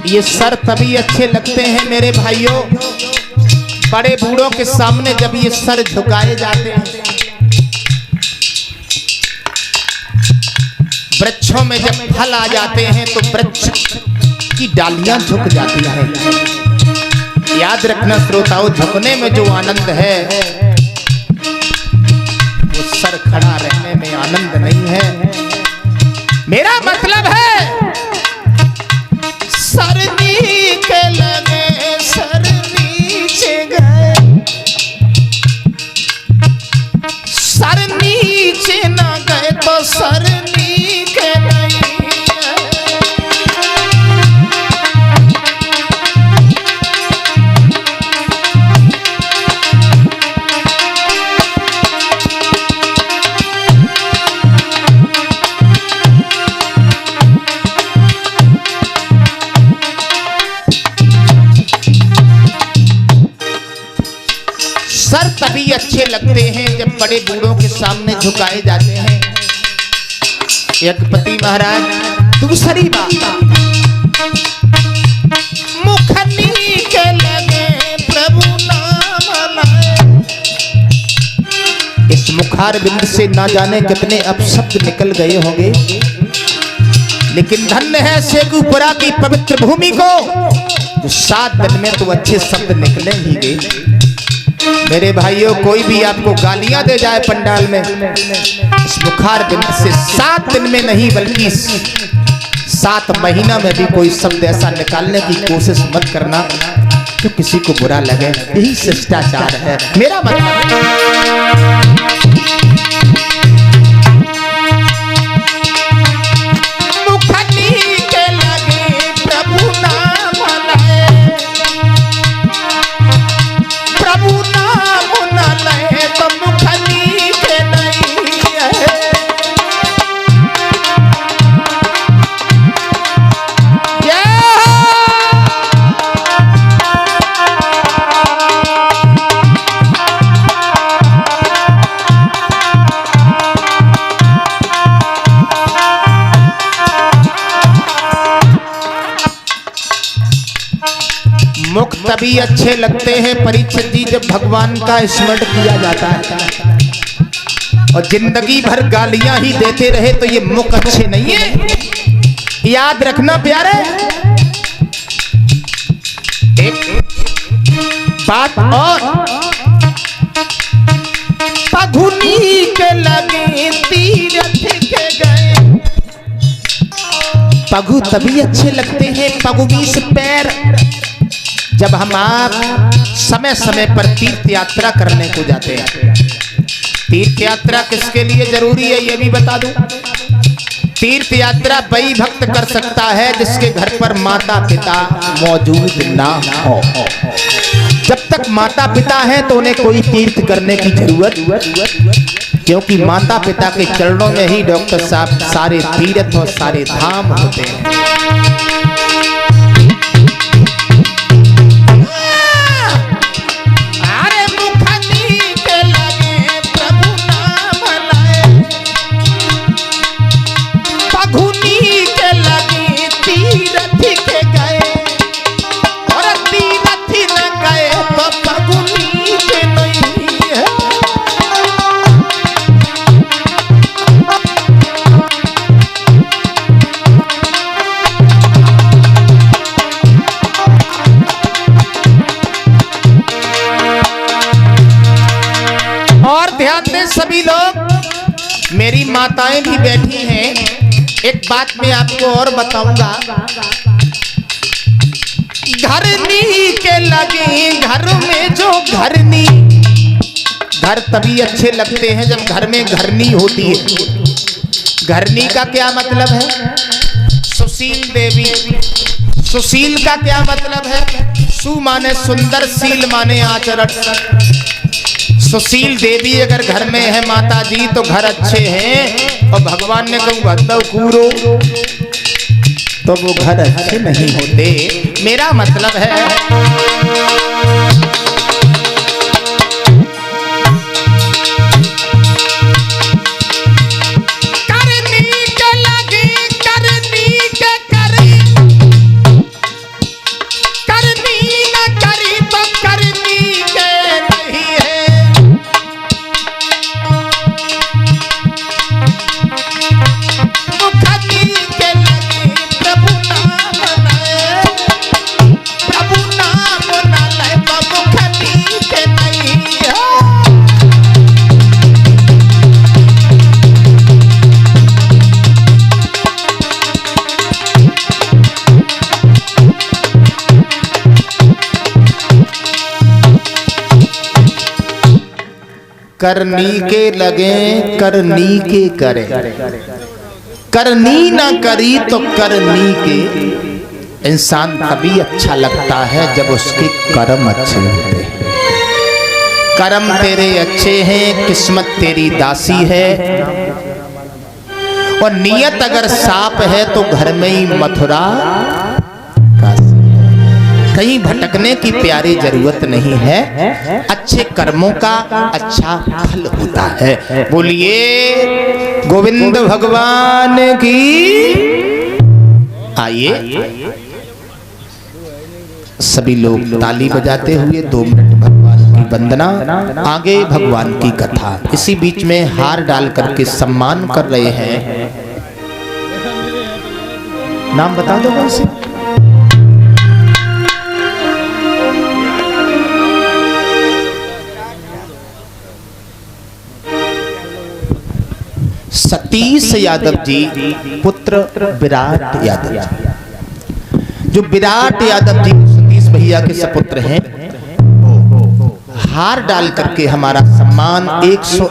ये सर तभी अच्छे लगते हैं मेरे भाइयों, बड़े बूढ़ों के सामने जब ये सर झुकाए जाते हैं। वृक्षों में जब फल आ जाते हैं तो वृक्ष की डालियां झुक जाती हैं। याद रखना श्रोताओं, झुकने में जो आनंद है वो सर खड़ा रहने में आनंद नहीं है। मेरा मतलब है सर नीचे लगे सर नीचे गए, सर नीचे ना गए तो सर नीचे नहीं। सर तभी अच्छे लगते हैं जब बड़े बूढ़ों के सामने झुकाए जाते हैं। यज्ञपति महाराज दूसरी बात, मुख नीचे लगे प्रभु नाम लाए। इस मुखार बिंद से ना जाने कितने अपशब्द निकल गए होंगे, लेकिन धन्य है शेखुपुरा की पवित्र भूमि को जो 7 दिन में तो अच्छे शब्द निकलेंगे। मेरे भाइयों, कोई भी आपको गालियां दे जाए पंडाल में, इस मुखार बिंद से 7 दिन में नहीं बल्कि 7 महीना में भी कोई शब्द ऐसा निकालने की कोशिश मत करना तो किसी को बुरा लगे। यही शिष्टाचार है मेरा मतलब। मुख तभी अच्छे लगते हैं परीक्षित जी जब भगवान का स्मरण किया जाता है, और जिंदगी भर गालियां ही देते रहे तो ये मुख अच्छे नहीं है। याद रखना प्यारे, एक बात और, पगुनी के लगे तीरथ के गए। पगु तभी अच्छे लगते हैं, पगु मींस पैर, जब हम आप समय समय पर तीर्थ यात्रा करने को जाते हैं। तीर्थ यात्रा किसके लिए जरूरी है ये भी बता दूं। तीर्थ यात्रा वही भक्त कर सकता है जिसके घर पर माता पिता मौजूद ना हो। जब तक माता पिता है तो उन्हें कोई तीर्थ करने की जरूरत, क्योंकि माता पिता के चरणों में ही डॉक्टर साहब सारे तीर्थ और सारे धाम होते हैं। सभी लोग, मेरी माताएं भी बैठी हैं, एक बात मैं आपको और बताऊंगा। घरनी के लगे घर में जो घरनी, घर तभी अच्छे लगते हैं जब घर में घरनी होती है। घरनी का क्या मतलब है? सुशील देवी। सुशील का क्या मतलब है? सु माने सुंदर, शील माने आचरण। सुशील देवी अगर घर में है माता जी तो घर अच्छे हैं, और भगवान ने कहूँ भद्दव कूरो तो वो घर अच्छे नहीं होते। मेरा मतलब है करनी के लगी करनी करनी के लगे करनी के करे, करनी ना करी तो करनी के। इंसान तभी अच्छा लगता है जब उसके कर्म अच्छे होते हैं। कर्म तेरे अच्छे हैं, किस्मत तेरी दासी है, और नियत अगर साफ है तो घर में ही मथुरा काशी। कहीं भटकने की प्यारी जरूरत नहीं है, अच्छे कर्मों का अच्छा फल होता है। बोलिए गोविंद भगवान की। आइए सभी लोग ताली बजाते हुए 2 मिनट भगवान की वंदना, आगे भगवान की कथा। इसी बीच में हार डाल करके सम्मान कर रहे हैं। नाम बता दो कौन से? सतीश यादव जी पुत्र विराट यादव जी। जो विराट यादव जी सतीश भैया के सपुत्र हैं, हार डाल करके हमारा सम्मान 100